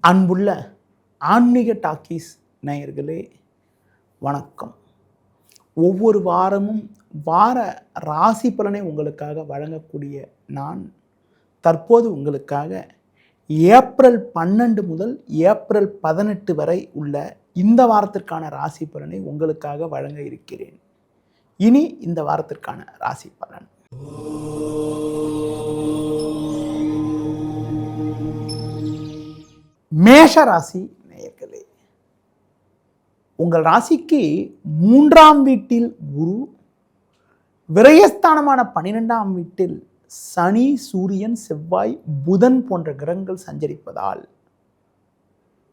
அன்புள்ள ஆன்மீக டாக்கீஸ் நேயர்களே, வணக்கம். ஒவ்வொரு வாரமும் வார ராசி பலனை உங்களுக்காக வழங்கக்கூடிய நான் தற்போது உங்களுக்காக ஏப்ரல் 12 முதல் ஏப்ரல் 18 வரை உள்ள இந்த வாரத்திற்கான ராசி பலனை உங்களுக்காக வழங்க இருக்கிறேன். இனி இந்த வாரத்திற்கான ராசி பலன். மேஷ ராசி நேயர்களே, உங்கள் ராசிக்கு 3ஆம் வீட்டில் குரு, விரயஸ்தானமான 12ஆம் வீட்டில் சனி, சூரியன், செவ்வாய், புதன் போன்ற கிரகங்கள் சஞ்சரிப்பதால்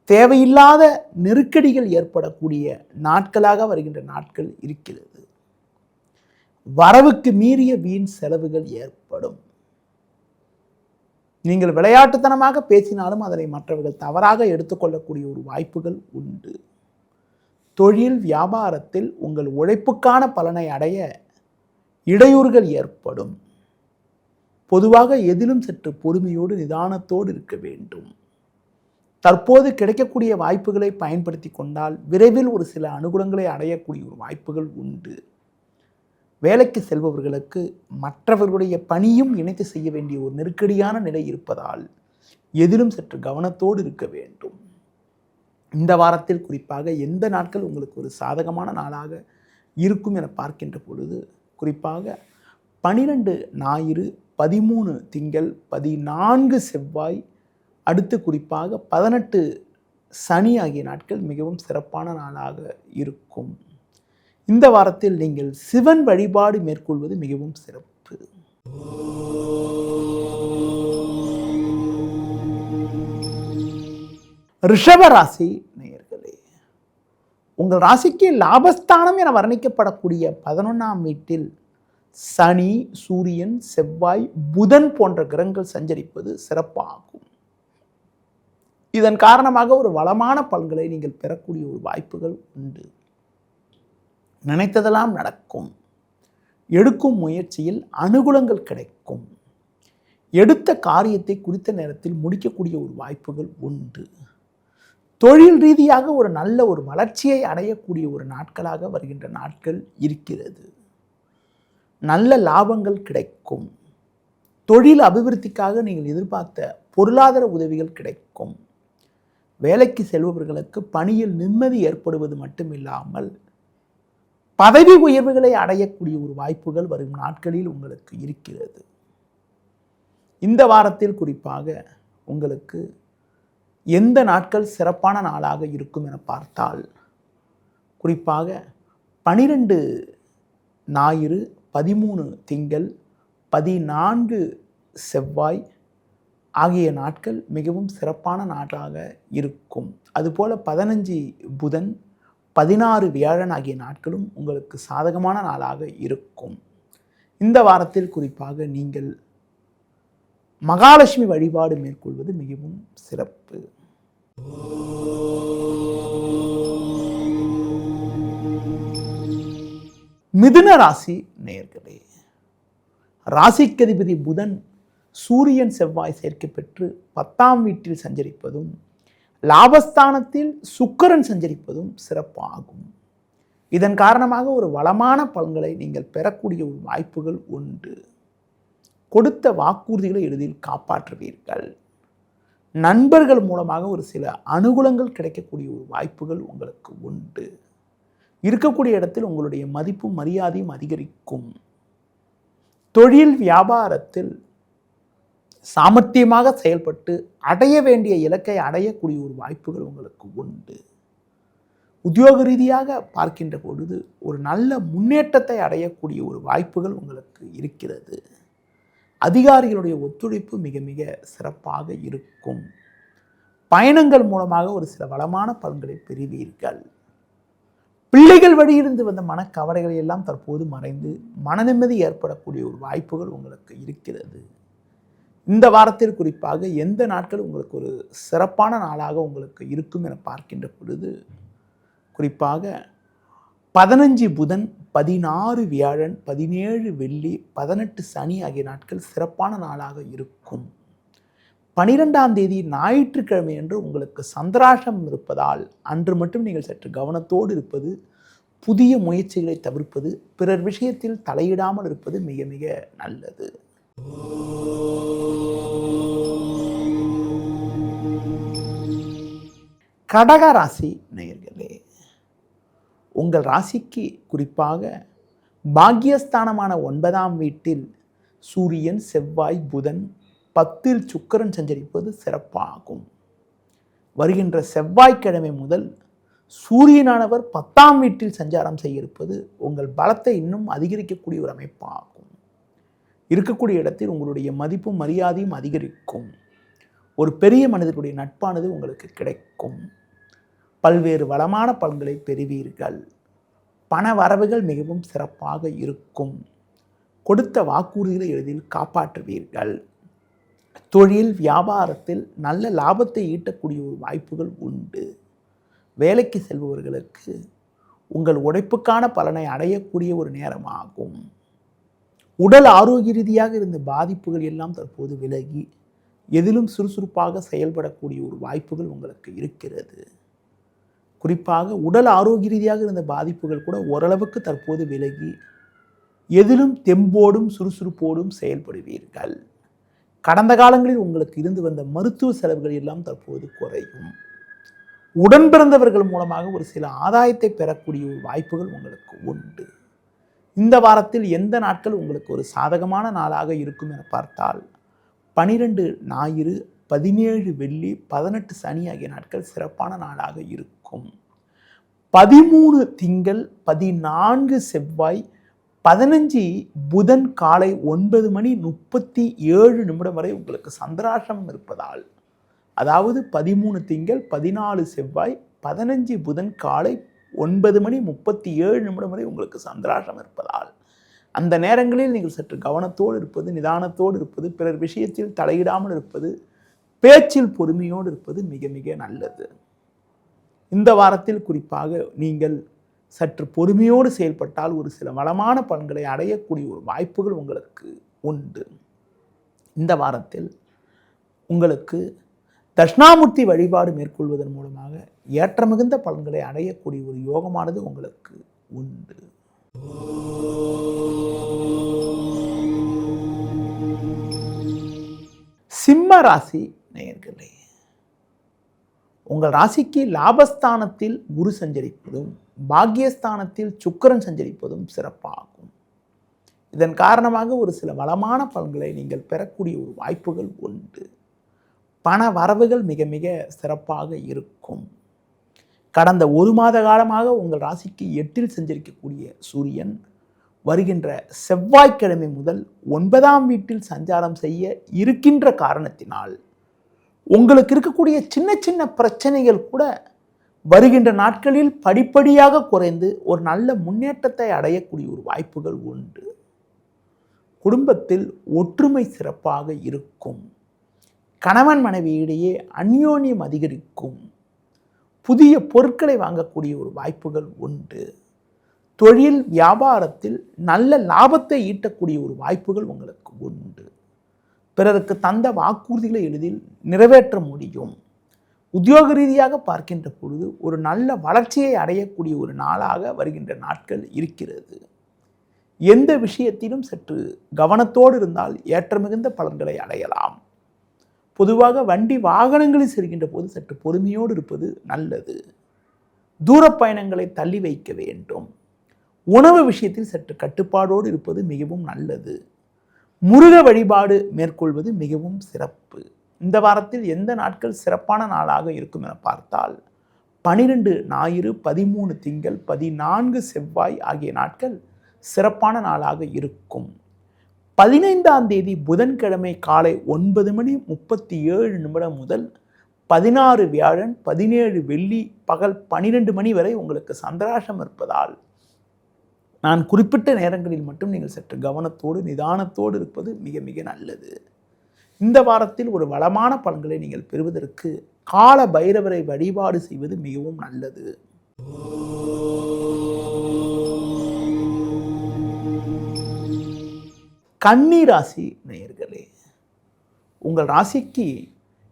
தேவையில்லாத நெருக்கடிகள் ஏற்படக்கூடிய நாட்களாக வருகின்ற நாட்கள் இருக்கிறது. வரவுக்கு மீறிய வீண் செலவுகள் ஏற்படும். நீங்கள் விளையாட்டுத்தனமாக பேசினாலும் அதனை மற்றவர்கள் தவறாக எடுத்துக்கொள்ளக்கூடிய ஒரு வாய்ப்புகள் உண்டு. தொழில் வியாபாரத்தில் உங்கள் உழைப்புக்கான பலனை அடைய இடையூறுகள் ஏற்படும். பொதுவாக எதிலும் சற்று பொறுமையோடு நிதானத்தோடு இருக்க வேண்டும். தற்போது கிடைக்கக்கூடிய வாய்ப்புகளை பயன்படுத்தி கொண்டால் விரைவில் ஒரு சில அனுகூலங்களை அடையக்கூடிய ஒரு வாய்ப்புகள் உண்டு. வேலைக்கு செல்பவர்களுக்கு மற்றவர்களுடைய பணியும் இணைத்து செய்ய வேண்டிய ஒரு நெருக்கடியான நிலை இருப்பதால் எதிலும் சற்று கவனத்தோடு இருக்க வேண்டும். இந்த வாரத்தில் குறிப்பாக எந்த நாட்கள் உங்களுக்கு ஒரு சாதகமான நாளாக இருக்கும் என பார்க்கின்ற பொழுது, குறிப்பாக 12 ஞாயிறு, 13 திங்கள், 14 செவ்வாய், அடுத்து குறிப்பாக 18 சனி ஆகிய நாட்கள் மிகவும் சிறப்பான நாளாக இருக்கும். இந்த வாரத்தில் நீங்கள் சிவன் வழிபாடு மேற்கொள்வது மிகவும் சிறப்பு. ரிஷப ராசி நேயர்களே, உங்கள் ராசிக்கு லாபஸ்தானம் என வர்ணிக்கப்படக்கூடிய 11ஆம் வீட்டில் சனி, சூரியன், செவ்வாய், புதன் போன்ற கிரகங்கள் சஞ்சரிப்பது சிறப்பாகும். இதன் காரணமாக ஒரு வளமான பலன்களை நீங்கள் பெறக்கூடிய ஒரு வாய்ப்புகள் உண்டு. நினைத்ததெல்லாம் நடக்கும். எடுக்கும் முயற்சியில் அனுகூலங்கள் கிடைக்கும். எடுத்த காரியத்தை குறித்த நேரத்தில் முடிக்கக்கூடிய ஒரு வாய்ப்புகள் உண்டு. தொழில் ரீதியாக ஒரு நல்ல ஒரு வளர்ச்சியை அடையக்கூடிய ஒரு நாட்களாக வருகின்ற நாட்கள் இருக்கிறது. நல்ல லாபங்கள் கிடைக்கும். தொழில் அபிவிருத்திக்காக நீங்கள் எதிர்பார்த்த பொருளாதார உதவிகள் கிடைக்கும். வேலைக்கு செல்பவர்களுக்கு பணியில் நிம்மதி ஏற்படுவது மட்டுமில்லாமல் பதவி உயர்வுகளை அடையக்கூடிய ஒரு வாய்ப்புகள் வரும் நாட்களில் உங்களுக்கு இருக்கிறது. இந்த வாரத்தில் குறிப்பாக உங்களுக்கு எந்த நாட்கள் சிறப்பான நாளாக இருக்கும் என பார்த்தால், குறிப்பாக 12 ஞாயிறு, 13 திங்கள், 14 செவ்வாய் ஆகிய நாட்கள் மிகவும் சிறப்பான நாளாக இருக்கும். அதுபோல 15 புதன், 16 வியாழன் ஆகிய நாட்களும் உங்களுக்கு சாதகமான நாளாக இருக்கும். இந்த வாரத்தில் குறிப்பாக நீங்கள் மகாலட்சுமி வழிபாடு மேற்கொள்வது மிகவும் சிறப்பு. மிதுன ராசி நேயர்களே, ராசிக்கதிபதி புதன், சூரியன், செவ்வாய் சேர்க்கை பெற்று 10ஆம் வீட்டில் சஞ்சரிப்பதும் லாபஸ்தானத்தில் சுக்கிரன் சஞ்சரிப்பதும் சிறப்பாகும். இதன் காரணமாக ஒரு வளமான பலன்களை நீங்கள் பெறக்கூடிய ஒரு வாய்ப்புகள் உண்டு. கொடுத்த வாக்குறுதிகளை எளிதில் காப்பாற்றுவீர்கள். நண்பர்கள் மூலமாக ஒரு சில அனுகூலங்கள் கிடைக்கக்கூடிய ஒரு வாய்ப்புகள் உங்களுக்கு உண்டு. இருக்கக்கூடிய இடத்தில் உங்களுடைய மதிப்பும் மரியாதையும் அதிகரிக்கும். தொழில் வியாபாரத்தில் சாமர்த்தியமாக செயல்பட்டு அடைய வேண்டிய இலக்கை அடையக்கூடிய ஒரு வாய்ப்புகள் உங்களுக்கு உண்டு. உத்தியோக ரீதியாக பார்க்கின்ற பொழுது ஒரு நல்ல முன்னேற்றத்தை அடையக்கூடிய ஒரு வாய்ப்புகள் உங்களுக்கு இருக்கிறது. அதிகாரிகளுடைய ஒத்துழைப்பு மிக மிக சிறப்பாக இருக்கும். பயணங்கள் மூலமாக ஒரு சில வளமான பலன்களை பெறுவீர்கள். பிள்ளைகள் வழியிலிருந்து வந்த மனக்கவலைகளை எல்லாம் தற்போது மறைந்து மனநிம்மதி ஏற்படக்கூடிய ஒரு வாய்ப்புகள் உங்களுக்கு இருக்கிறது. இந்த வாரத்தில் குறிப்பாக எந்த நாட்கள் உங்களுக்கு ஒரு சிறப்பான நாளாக உங்களுக்கு இருக்கும் என பார்க்கின்ற பொழுது, குறிப்பாக 15 புதன், 16 வியாழன், 17 வெள்ளி, 18 சனி ஆகிய நாட்கள் சிறப்பான நாளாக இருக்கும். 12ஆம் தேதி ஞாயிற்றுக்கிழமை என்று உங்களுக்கு சந்திராஷ்டமம் இருப்பதால் அன்று மட்டும் நீங்கள் சற்று கவனத்தோடு இருப்பது, புதிய முயற்சிகளை தவிர்ப்பது, பிறர் விஷயத்தில் தலையிடாமல் இருப்பது மிக மிக நல்லது. கடக ராசி நேயர்களே, உங்கள் ராசிக்கு குறிப்பாக பாக்கியஸ்தானமான 9ஆம் வீட்டில் சூரியன், செவ்வாய், புதன், 10ல் சுக்கிரன் சஞ்சரிப்பது சிறப்பாகும். வருகின்ற செவ்வாய்க்கிழமை முதல் சூரியனானவர் 10ஆம் வீட்டில் சஞ்சாரம் செய்ய இருப்பது உங்கள் பலத்தை இன்னும் அதிகரிக்கக்கூடிய ஒரு அமைப்பாகும். இருக்கக்கூடிய இடத்தில் உங்களுடைய மதிப்பும் மரியாதையும் அதிகரிக்கும். ஒரு பெரிய மனிதர்களுடைய நட்பானது உங்களுக்கு கிடைக்கும். பல்வேறு வளமான பலன்களை பெறுவீர்கள். பண வரவுகள் மிகவும் சிறப்பாக இருக்கும். கொடுத்த வாக்குறுதிகளை எளிதில் காப்பாற்றுவீர்கள். தொழில் வியாபாரத்தில் நல்ல லாபத்தை ஈட்டக்கூடிய ஒரு வாய்ப்புகள் உண்டு. வேலைக்கு செல்பவர்களுக்கு உங்கள் உழைப்புக்கான பலனை அடையக்கூடிய ஒரு நேரமாகும். உடல் ஆரோக்கிய ரீதியாக இருந்த பாதிப்புகள் எல்லாம் தற்போது விலகி எதிலும் சுறுசுறுப்பாக செயல்படக்கூடிய ஒரு வாய்ப்புகள் உங்களுக்கு இருக்கிறது. குறிப்பாக உடல் ஆரோக்கிய ரீதியாக இருந்த பாதிப்புகள் கூட ஓரளவுக்கு தற்போது விலகி எதிலும் தெம்போடும் சுறுசுறுப்போடும் செயல்படுவீர்கள். கடந்த காலங்களில் உங்களுக்கு இருந்து வந்த மருத்துவ செலவுகள் எல்லாம் தற்போது குறையும். உடன் பிறந்தவர்கள் மூலமாக ஒரு சில ஆதாயத்தை பெறக்கூடிய ஒரு வாய்ப்புகள் உங்களுக்கு உண்டு. இந்த வாரத்தில் எந்த நாட்கள் உங்களுக்கு ஒரு சாதகமான நாளாக இருக்கும் என பார்த்தால் 12 ஞாயிறு, 17 வெள்ளி, 18 சனி ஆகிய நாட்கள் சிறப்பான நாளாக இருக்கும். 13 திங்கள், 14 செவ்வாய், 15 புதன் காலை 9:37 வரை உங்களுக்கு சந்திராஷ்டமம் இருப்பதால், அதாவது 13 திங்கள், 14 செவ்வாய், 15 புதன் காலை 9:37 வரை உங்களுக்கு சந்திராஷ்டமம் இருப்பதால் அந்த நேரங்களில் நீங்கள் சற்று கவனத்தோடு இருப்பது, நிதானத்தோடு இருப்பது, பிறர் விஷயத்தில் தலையிடாமல் இருப்பது, பேச்சில் பொறுமையோடு இருப்பது மிக மிக நல்லது. இந்த வாரத்தில் குறிப்பாக நீங்கள் சற்று பொறுமையோடு செயல்பட்டால் ஒரு சில வளமான பலன்களை அடையக்கூடிய ஒரு வாய்ப்புகள் உங்களுக்கு உண்டு. இந்த வாரத்தில் உங்களுக்கு தட்சிணாமூர்த்தி வழிபாடு மேற்கொள்வதன் மூலமாக ஏற்ற மிகுந்த பலன்களை அடையக்கூடிய ஒரு யோகமானது உங்களுக்கு உண்டு. சிம்ம ராசி நேயர்களே, உங்கள் ராசிக்கு லாபஸ்தானத்தில் குரு சஞ்சரிப்பதும் பாக்கியஸ்தானத்தில் சுக்கிரன் சஞ்சரிப்பதும் சிறப்பாகும். இதன் காரணமாக ஒரு சில வளமான பலன்களை நீங்கள் பெறக்கூடிய ஒரு வாய்ப்புகள் உண்டு. பண வரவுகள் மிக மிக சிறப்பாக இருக்கும். கடந்த ஒரு மாத காலமாக உங்கள் ராசிக்கு 8ல் சஞ்சரிக்கக்கூடிய சூரியன் வருகின்ற செவ்வாய்க்கிழமை முதல் 9ஆம் வீட்டில் சஞ்சாரம் செய்ய இருக்கின்ற காரணத்தினால் உங்களுக்கு இருக்கக்கூடிய சின்ன சின்ன பிரச்சனைகள் கூட வருகின்ற நாட்களில் படிப்படியாக குறைந்து ஒரு நல்ல முன்னேற்றத்தை அடையக்கூடிய ஒரு வாய்ப்புகள் உண்டு. குடும்பத்தில் ஒற்றுமை சிறப்பாக இருக்கும். கணவன் மனைவியிடையே அந்யோன்யம் அதிகரிக்கும். புதிய பொருட்களை வாங்கக்கூடிய ஒரு வாய்ப்புகள் உண்டு. தொழில் வியாபாரத்தில் நல்ல லாபத்தை ஈட்டக்கூடிய ஒரு வாய்ப்புகள் உங்களுக்கு உண்டு. பிறருக்கு தந்த வாக்குறுதிகளை எளிதில் நிறைவேற்ற முடியும். உத்தியோக ரீதியாக பார்க்கின்ற பொழுது ஒரு நல்ல வளர்ச்சியை அடையக்கூடிய ஒரு நாளாக வருகின்ற நாட்கள் இருக்கிறது. எந்த விஷயத்திலும் சற்று கவனத்தோடு இருந்தால் ஏற்ற மிகுந்த பலன்களை அடையலாம். பொதுவாக வண்டி வாகனங்களில் செல்கின்ற போது சற்று பொறுமையோடு இருப்பது நல்லது. தூர பயணங்களை தள்ளி வைக்க வேண்டும். உணவு விஷயத்தில் சற்று கட்டுப்பாடோடு இருப்பது மிகவும் நல்லது. முருக வழிபாடு மேற்கொள்வது மிகவும் சிறப்பு. இந்த வாரத்தில் எந்த நாட்கள் சிறப்பான நாளாக இருக்கும் என பார்த்தால் 12 ஞாயிறு, 13 திங்கள், 14 செவ்வாய் ஆகிய நாட்கள் சிறப்பான நாளாக இருக்கும். 15ஆம் தேதி புதன்கிழமை காலை 9:37 முதல் 16 வியாழன், 17 வெள்ளி பகல் 12 மணி வரை உங்களுக்கு சந்திராஷ்டமம் இருப்பதால் நான் குறிப்பிட்ட நேரங்களில் மட்டும் நீங்கள் சற்று கவனத்தோடு நிதானத்தோடு இருப்பது மிக மிக நல்லது. இந்த வாரத்தில் ஒரு வளமான பலன்களை நீங்கள் பெறுவதற்கு கால பைரவரை வழிபாடு செய்வது மிகவும் நல்லது. கன்னி ராசி நேயர்களே, உங்கள் ராசிக்கு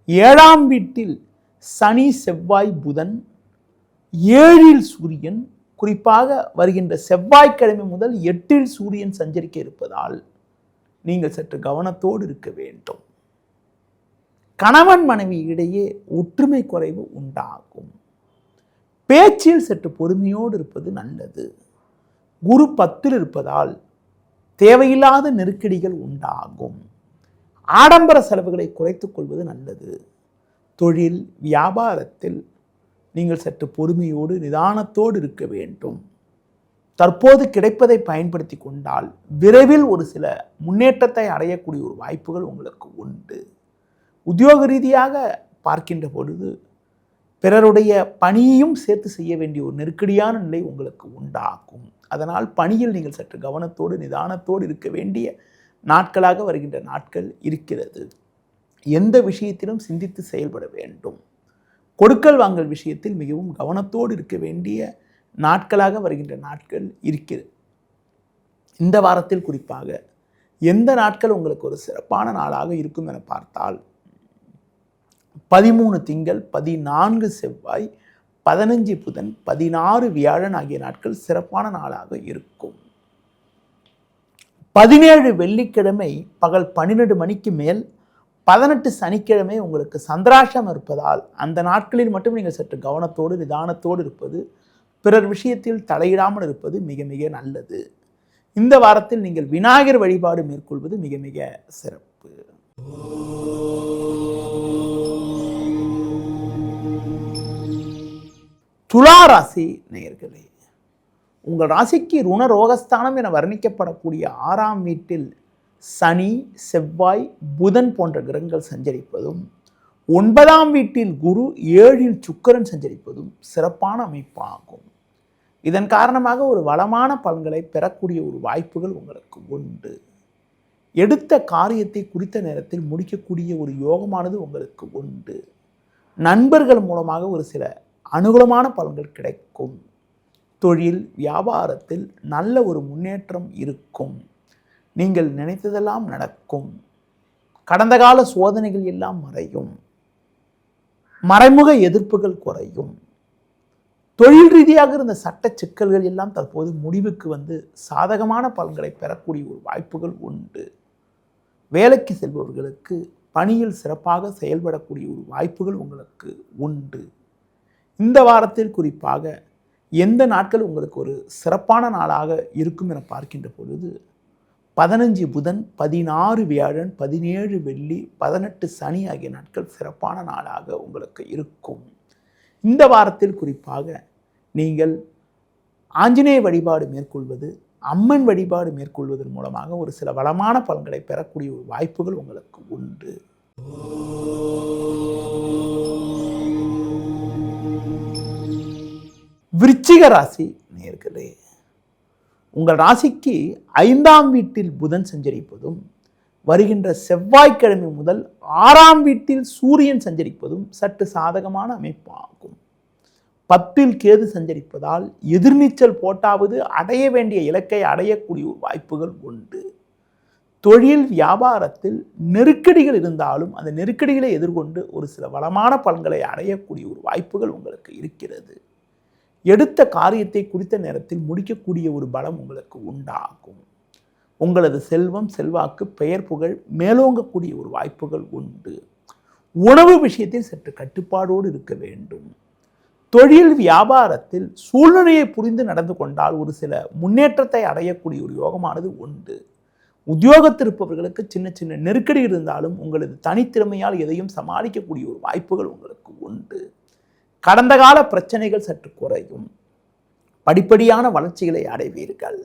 7ஆம் வீட்டில் சனி செவ்வாய் புதன், 7இல் சூரியன், குறிப்பாக வருகின்ற செவ்வாய்க்கிழமை முதல் 8இல் சூரியன் சஞ்சரிக்க இருப்பதால் நீங்கள் சற்று கவனத்தோடு இருக்க வேண்டும். கணவன் மனைவி இடையே ஒற்றுமை குறைவு உண்டாகும். பேச்சில் சற்று பொறுமையோடு இருப்பது நல்லது. குரு 10இல் இருப்பதால் தேவையில்லாத நெருக்கடிகள் உண்டாகும். ஆடம்பர செலவுகளை குறைத்துக் கொள்வது நல்லது. தொழில் வியாபாரத்தில் நீங்கள் சற்று பொறுமையோடு நிதானத்தோடு இருக்க வேண்டும். தற்போது கிடைப்பதை பயன்படுத்தி கொண்டால் விரைவில் ஒரு சில முன்னேற்றத்தை அடையக்கூடிய ஒரு வாய்ப்புகள் உங்களுக்கு உண்டு. உத்தியோக ரீதியாக பார்க்கின்ற பொழுது பிறருடைய பணியையும் சேர்த்து செய்ய வேண்டிய ஒரு நெருக்கடியான நிலை உங்களுக்கு உண்டாகும். அதனால் பணியில் நீங்கள் சற்று கவனத்தோடு நிதானத்தோடு இருக்க வேண்டிய நாட்களாக வருகின்ற நாட்கள் இருக்கிறது. எந்த விஷயத்திலும் சிந்தித்து செயல்பட வேண்டும். கொடுக்கல் வாங்கல் விஷயத்தில் மிகவும் கவனத்தோடு இருக்க வேண்டிய நாட்களாக வருகின்ற நாட்கள் இருக்கிறது. இந்த வாரத்தில் குறிப்பாக எந்த நாட்கள் உங்களுக்கு ஒரு சிறப்பான நாளாக இருக்கும் என பார்த்தால் 13 திங்கள், 14 செவ்வாய், 15 புதன், 16 வியாழன் ஆகிய நாட்கள் சிறப்பான நாளாக இருக்கும். 17 வெள்ளிக்கிழமை பகல் 12 மணிக்கு மேல் 18 சனிக்கிழமை உங்களுக்கு சந்திராஷ்டம் இருப்பதால் அந்த நாட்களில் மட்டும் நீங்கள் சற்று கவனத்தோடு நிதானத்தோடு இருப்பது, பிறர் விஷயத்தில் தலையிடாமல் இருப்பது மிக மிக நல்லது. இந்த வாரத்தில் நீங்கள் விநாயகர் வழிபாடு மேற்கொள்வது மிக மிக சிறப்பு. துலா ராசி நேயர்களே, உங்கள் ராசிக்கு ருணரோகஸ்தானம் என வர்ணிக்கப்படக்கூடிய 6ஆம் வீட்டில் சனி செவ்வாய் புதன் போன்ற கிரகங்கள் சஞ்சரிப்பதும், 9ஆம் வீட்டில் குரு, 7இல் சுக்கிரன் சஞ்சரிப்பதும் சிறப்பான அமைப்பாகும். இதன் காரணமாக ஒரு வளமான பலன்களை பெறக்கூடிய ஒரு வாய்ப்புகள் உங்களுக்கு உண்டு. எடுத்த காரியத்தை குறித்த நேரத்தில் முடிக்கக்கூடிய ஒரு யோகமானது உங்களுக்கு உண்டு. நண்பர்கள் மூலமாக ஒரு சில அனுகூலமான பலன்கள் கிடைக்கும். தொழில் வியாபாரத்தில் நல்ல ஒரு முன்னேற்றம் இருக்கும். நீங்கள் நினைத்ததெல்லாம் நடக்கும். கடந்த கால சோதனைகள் எல்லாம் மறையும். மறைமுக எதிர்ப்புகள் குறையும். தொழில் ரீதியாக இருந்த சட்ட சிக்கல்கள் எல்லாம் தற்போது முடிவுக்கு வந்து சாதகமான பலன்களை பெறக்கூடிய ஒரு வாய்ப்புகள் உண்டு. வேலைக்கு செல்பவர்களுக்கு பணியில் சிறப்பாக செயல்படக்கூடிய ஒரு வாய்ப்புகள் உங்களுக்கு உண்டு. இந்த வாரத்தில் குறிப்பாக எந்த நாட்கள் உங்களுக்கு ஒரு சிறப்பான நாளாக இருக்கும் என பார்க்கின்ற பொழுது 15 புதன், 16 வியாழன், 17 வெள்ளி, 18 சனி ஆகிய நாட்கள் சிறப்பான நாளாக உங்களுக்கு இருக்கும். இந்த வாரத்தில் குறிப்பாக நீங்கள் ஆஞ்சநேய வழிபாடு மேற்கொள்வது, அம்மன் வழிபாடு மேற்கொள்வதன் மூலமாக ஒரு சில வளமான பலன்களை பெறக்கூடிய ஒரு வாய்ப்புகள் உங்களுக்கு உண்டு. விருச்சிக ராசி நேயர்களே, உங்கள் ராசிக்கு 5ஆம் வீட்டில் புதன் சஞ்சரிப்பதும், வருகின்ற செவ்வாய்க்கிழமை முதல் 6ஆம் வீட்டில் சூரியன் சஞ்சரிப்பதும் சற்று சாதகமான அமைப்பாகும். 10இல் கேது சஞ்சரிப்பதால் எதிர்நீச்சல் போட்டாவது அடைய வேண்டிய இலக்கை அடையக்கூடிய ஒரு வாய்ப்புகள் உண்டு. தொழில் வியாபாரத்தில் நெருக்கடிகள் இருந்தாலும் அந்த நெருக்கடிகளை எதிர்கொண்டு ஒரு சில வளமான பலன்களை அடையக்கூடிய ஒரு வாய்ப்புகள் உங்களுக்கு இருக்கிறது. எடுத்த காரியத்தை குறித்த நேரத்தில் முடிக்கக்கூடிய ஒரு பலம் உங்களுக்கு உண்டாகும். உங்களது செல்வம் செல்வாக்கு பெயர் புகழ் மேலோங்கக்கூடிய ஒரு வாய்ப்புகள் உண்டு. உணவு விஷயத்தில் சற்று கட்டுப்பாடோடு இருக்க வேண்டும். தொழில் வியாபாரத்தில் சூழ்நிலையை புரிந்து நடந்து கொண்டால் ஒரு சில முன்னேற்றத்தை அடையக்கூடிய ஒரு யோகமானது உண்டு. உத்தியோகத்தில் இருப்பவர்களுக்கு சின்ன சின்ன நெருக்கடி இருந்தாலும் உங்களது தனித்திறமையால் எதையும் சமாளிக்கக்கூடிய ஒரு வாய்ப்புகள் உங்களுக்கு உண்டு. கடந்த கால பிரச்சனைகள் சற்று குறையும். படிப்படியான வளர்ச்சிகளை அடைவீர்கள்.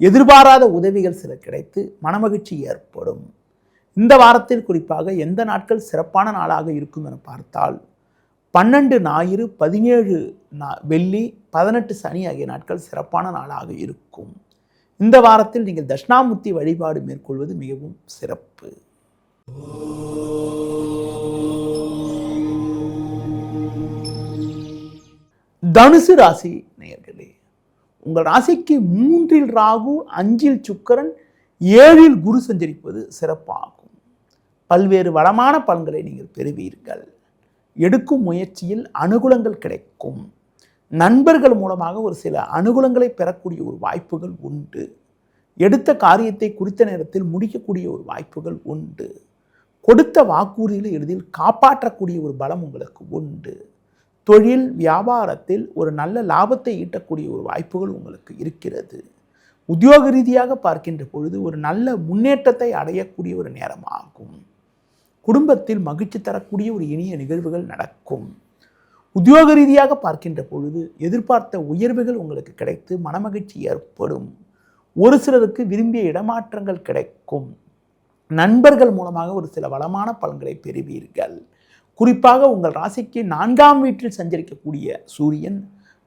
எதிர்பாராத உதவிகள் சில கிடைத்து மனமகிழ்ச்சி ஏற்படும். இந்த வாரத்தில் குறிப்பாக எந்த நாட்கள் சிறப்பான நாளாக இருக்கும் என பார்த்தால் 12 ஞாயிறு, 17 வெள்ளி, 18 சனி ஆகிய நாட்கள் சிறப்பான நாளாக இருக்கும். இந்த வாரத்தில் நீங்கள் தட்சிணாமூர்த்தி வழிபாடு மேற்கொள்வது மிகவும் சிறப்பு. தனுசு ராசி நேயர்களே, உங்கள் ராசிக்கு 3இல் ராகு, 5இல் சுக்கிரன், 7இல் குரு சஞ்சரிப்பது சிறப்பாகும். பல்வேறு வளமான பலன்களை நீங்கள் பெறுவீர்கள். எடுக்கும் முயற்சியில் அனுகூலங்கள் கிடைக்கும். நண்பர்கள் மூலமாக ஒரு சில அனுகூலங்களை பெறக்கூடிய ஒரு வாய்ப்புகள் உண்டு. எடுத்த காரியத்தை குறித்த நேரத்தில் முடிக்கக்கூடிய ஒரு வாய்ப்புகள் உண்டு. கொடுத்த வாக்குறுதிகளை எளிதில் காப்பாற்றக்கூடிய ஒரு பலம் உங்களுக்கு உண்டு. தொழில் வியாபாரத்தில் ஒரு நல்ல லாபத்தை ஈட்டக்கூடிய ஒரு வாய்ப்புகள் உங்களுக்கு இருக்கிறது. உத்தியோக ரீதியாக பார்க்கின்ற பொழுது ஒரு நல்ல முன்னேற்றத்தை அடையக்கூடிய ஒரு நேரமாகும். குடும்பத்தில் மகிழ்ச்சி தரக்கூடிய ஒரு இனிய நிகழ்வுகள் நடக்கும். உத்தியோக ரீதியாக பார்க்கின்ற பொழுது எதிர்பார்த்த உயர்வுகள் உங்களுக்கு கிடைத்து மனமகிழ்ச்சி ஏற்படும். ஒரு சிலருக்கு விரும்பிய இடமாற்றங்கள் கிடைக்கும். நண்பர்கள் மூலமாக ஒரு சில வளமான பலன்களை பெறுவீர்கள். குறிப்பாக உங்கள் ராசிக்கு 4ஆம் வீட்டில் சஞ்சரிக்கக்கூடிய சூரியன்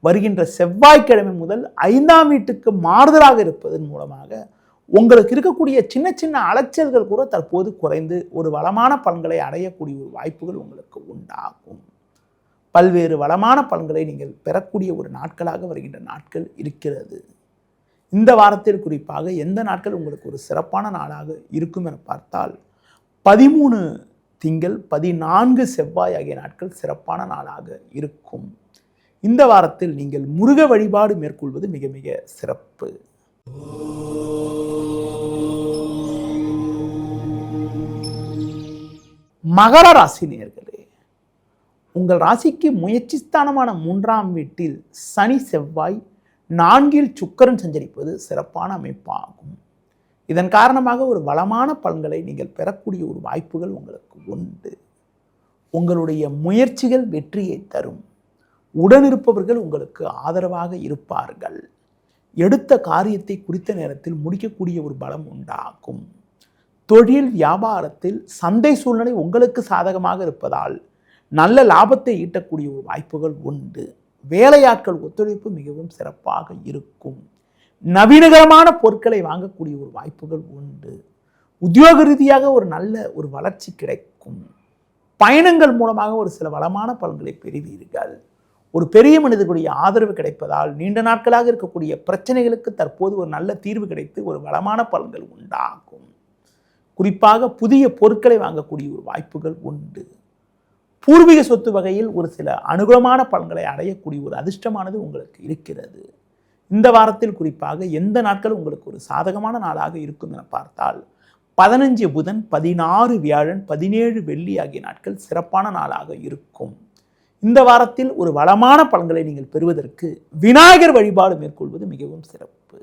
வருகின்ற செவ்வாய்க்கிழமை முதல் 5ஆம் வீட்டுக்கு மாறுதலாக இருப்பதன் மூலமாக உங்களுக்கு இருக்கக்கூடிய சின்ன சின்ன அலைச்சல்கள் கூட தற்போது குறைந்து ஒரு வளமான பலன்களை அடையக்கூடிய ஒரு வாய்ப்புகள் உங்களுக்கு உண்டாகும். பல்வேறு வளமான பலன்களை நீங்கள் பெறக்கூடிய ஒரு நாட்களாக வருகின்ற நாட்கள் இருக்கிறது. இந்த வாரத்தில் குறிப்பாக எந்த நாட்கள் உங்களுக்கு ஒரு சிறப்பான நாளாக இருக்கும் என பார்த்தால் 13 திங்கள் 14 செவ்வாய் ஆகிய நாட்கள் சிறப்பான நாளாக இருக்கும். இந்த வாரத்தில் நீங்கள் முருக வழிபாடு மேற்கொள்வது மிக மிக சிறப்பு. மகர ராசி நேயர்களே, உங்கள் ராசிக்கு முயற்சி ஸ்தானமான 3ஆம் வீட்டில் சனி செவ்வாய் 4இல் சுக்கிரன் சஞ்சரிப்பது சிறப்பான அமைப்பாகும். இதன் காரணமாக ஒரு வளமான பலன்களை நீங்கள் பெறக்கூடிய ஒரு வாய்ப்புகள் உங்களுக்கு உண்டு. உங்களுடைய முயற்சிகள் வெற்றியை தரும். உடனிருப்பவர்கள் உங்களுக்கு ஆதரவாக இருப்பார்கள். எடுத்த காரியத்தை குறித்த நேரத்தில் முடிக்கக்கூடிய ஒரு பலம் உண்டாகும். தொழில் வியாபாரத்தில் சந்தை சூழ்நிலை உங்களுக்கு சாதகமாக இருப்பதால் நல்ல லாபத்தை ஈட்டக்கூடிய ஒரு வாய்ப்புகள் உண்டு. வேலையாட்கள் ஒத்துழைப்பு மிகவும் சிறப்பாக இருக்கும். நவீனகரமான பொருட்களை வாங்கக்கூடிய ஒரு வாய்ப்புகள் உண்டு. உத்தியோக ரீதியாக ஒரு நல்ல ஒரு வளர்ச்சி கிடைக்கும். பயணங்கள் மூலமாக ஒரு சில வளமான பலன்களை பெறுவீர்கள். ஒரு பெரிய மனிதர்களுடைய ஆதரவு கிடைப்பதால் நீண்ட நாட்களாக இருக்கக்கூடிய பிரச்சனைகளுக்கு தற்போது ஒரு நல்ல தீர்வு கிடைத்து ஒரு வளமான பலன்கள் உண்டாகும். குறிப்பாக புதிய பொருட்களை வாங்கக்கூடிய ஒரு வாய்ப்புகள் உண்டு. பூர்வீக சொத்து வகையில் ஒரு சில அனுகூலமான பலன்களை அடையக்கூடிய ஒரு அதிர்ஷ்டமானது உங்களுக்கு இருக்கிறது. இந்த வாரத்தில் குறிப்பாக எந்த நாட்கள் உங்களுக்கு ஒரு சாதகமான நாளாக இருக்கும் என பார்த்தால் 15 புதன் 16 வியாழன் 17 வெள்ளி ஆகிய நாட்கள் சிறப்பான நாளாக இருக்கும். இந்த வாரத்தில் ஒரு வளமான பலன்களை நீங்கள் பெறுவதற்கு விநாயகர் வழிபாடு மேற்கொள்வது மிகவும் சிறப்பு.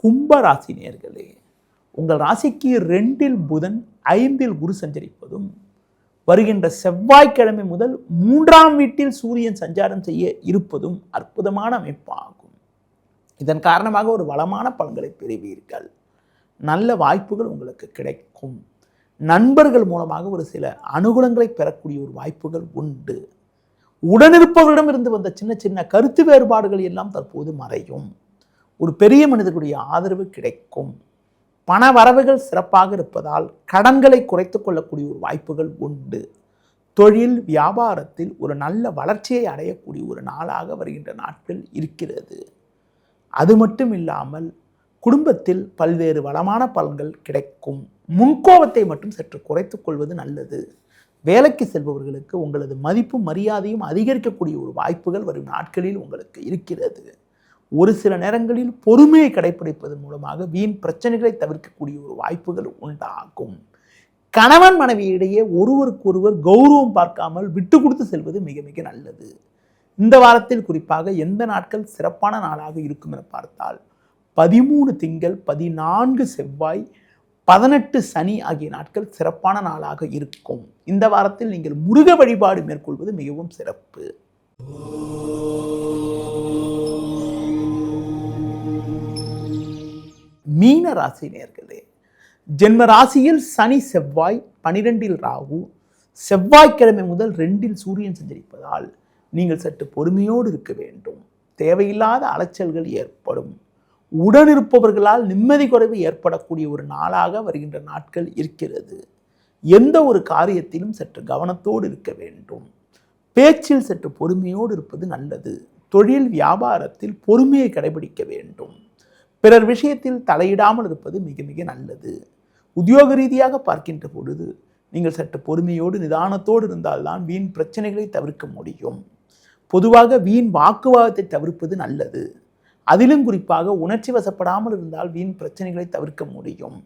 கும்பராசி நேயர்களே, உங்கள் ராசிக்கு 2இல் புதன் 5இல் குரு சஞ்சரிப்பதும் வருகின்ற செவ்வாய்க்கிழமை முதல் 3ஆம் வீட்டில் சூரியன் சஞ்சாரம் செய்ய இருப்பதும் அற்புதமான அமைப்பாகும். இதன் காரணமாக ஒரு வளமான பலன்களை பெறுவீர்கள். நல்ல வாய்ப்புகள் உங்களுக்கு கிடைக்கும். நண்பர்கள் மூலமாக ஒரு சில அனுகூலங்களை பெறக்கூடிய ஒரு வாய்ப்புகள் உண்டு. உடனிருப்பவரிடமிருந்து வந்த சின்ன சின்ன கருத்து வேறுபாடுகள் எல்லாம் தற்போது மறையும். ஒரு பெரிய மனிதர்களுடைய ஆதரவு கிடைக்கும். பண வரவுகள் சிறப்பாக இருப்பதால் கடன்களை குறைத்துக் கொள்ளக்கூடிய ஒரு வாய்ப்புகள் உண்டு. தொழில் வியாபாரத்தில் ஒரு நல்ல வளர்ச்சியை அடையக்கூடிய ஒரு நாளாக வருகின்ற நாட்கள் இருக்கிறது. அது மட்டும் இல்லாமல் குடும்பத்தில் பல்வேறு வளமான பலன்கள் கிடைக்கும். முன்கோபத்தை மட்டும் சற்று குறைத்துக் கொள்வது நல்லது. வேலைக்கு செல்பவர்களுக்கு உங்களது மதிப்பும் மரியாதையும் அதிகரிக்கக்கூடிய ஒரு வாய்ப்புகள் வரும் நாட்களில் உங்களுக்கு இருக்கிறது. ஒரு சில நேரங்களில் பொறுமையை கடைபிடிப்பதன் மூலமாக வீண் பிரச்சனைகளை தவிர்க்கக்கூடிய ஒரு வாய்ப்புகள் உண்டாகும். கணவன் மனைவியிடையே ஒருவருக்கொருவர் கௌரவம் பார்க்காமல் விட்டு கொடுத்து செல்வது மிக மிக நல்லது. இந்த வாரத்தில் குறிப்பாக எந்த நாட்கள் சிறப்பான நாளாக இருக்கும் என பார்த்தால் 13 திங்கள் 14 செவ்வாய் 18 சனி ஆகிய நாட்கள் சிறப்பான நாளாக இருக்கும். இந்த வாரத்தில் நீங்கள் முருக வழிபாடு மேற்கொள்வது மிகவும் சிறப்பு. மீன ராசி நேயர்களே, ஜென்ம ராசியில் சனி செவ்வாய் 12இல் ராகு, செவ்வாய்க்கிழமை முதல் 2இல் சூரியன் சஞ்சரிப்பதால் நீங்கள் சற்று பொறுமையோடு இருக்க வேண்டும். தேவையில்லாத அலைச்சல்கள் ஏற்படும். உடனிருப்பவர்களால் நிம்மதி குறைவு ஏற்படக்கூடிய ஒரு நாளாக வருகின்ற நாட்கள் இருக்கிறது. எந்த ஒரு காரியத்திலும் சற்று கவனத்தோடு இருக்க வேண்டும். பேச்சில் சற்று பொறுமையோடு இருப்பது நல்லது. தொழில் வியாபாரத்தில் பொறுமையை கடைபிடிக்க வேண்டும். பிறர் விஷயத்தில் தலையிடாமல் இருப்பது மிக மிக நல்லது. உத்தியோக ரீதியாக பார்க்கின்ற பொழுது நீங்கள் சற்று பொறுமையோடு நிதானத்தோடு இருந்தால்தான் வீண் பிரச்சனைகளை தவிர்க்க முடியும். பொதுவாக வீண் வாக்குவாதத்தை தவிர்ப்பது நல்லது. அதிலும் குறிப்பாக உணர்ச்சி வசப்படாமல் இருந்தால் வீண் பிரச்சனைகளை தவிர்க்க முடியும்.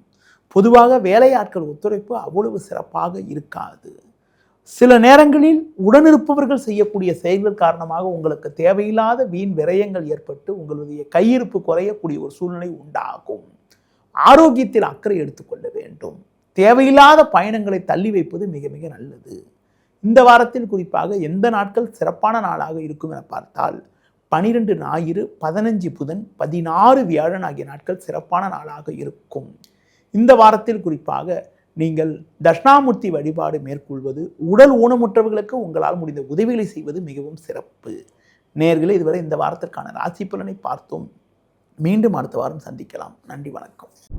பொதுவாக வேலையாட்கள் ஒத்துழைப்பு அவ்வளவு சிறப்பாக இருக்காது. சில நேரங்களில் உடனிருப்பவர்கள் செய்யக்கூடிய செயல்கள் காரணமாக உங்களுக்கு தேவையில்லாத வீண் விரயங்கள் ஏற்பட்டு உங்களுடைய கையிருப்பு குறையக்கூடிய ஒரு சூழ்நிலை உண்டாகும். ஆரோக்கியத்தில் அக்கறை எடுத்துக்கொள்ள வேண்டும். தேவையில்லாத பயணங்களை தள்ளி வைப்பது மிக மிக நல்லது. இந்த வாரத்தில் குறிப்பாக எந்த நாட்கள் சிறப்பான நாளாக இருக்கும் என பார்த்தால் 12 ஞாயிறு, 15 புதன், 16 வியாழன் ஆகிய நாட்கள் சிறப்பான நாளாக இருக்கும். இந்த வாரத்தில் குறிப்பாக நீங்கள் தட்சிணாமூர்த்தி வழிபாடு மேற்கொள்வது, உடல் ஊனமுற்றவர்களுக்கு உங்களால் முடிந்த உதவிகளை செய்வது மிகவும் சிறப்பு. நேயர்களே, இதுவரை இந்த வாரத்திற்கான ராசி பலனை பார்த்தோம். மீண்டும் அடுத்த வாரம் சந்திக்கலாம். நன்றி, வணக்கம்.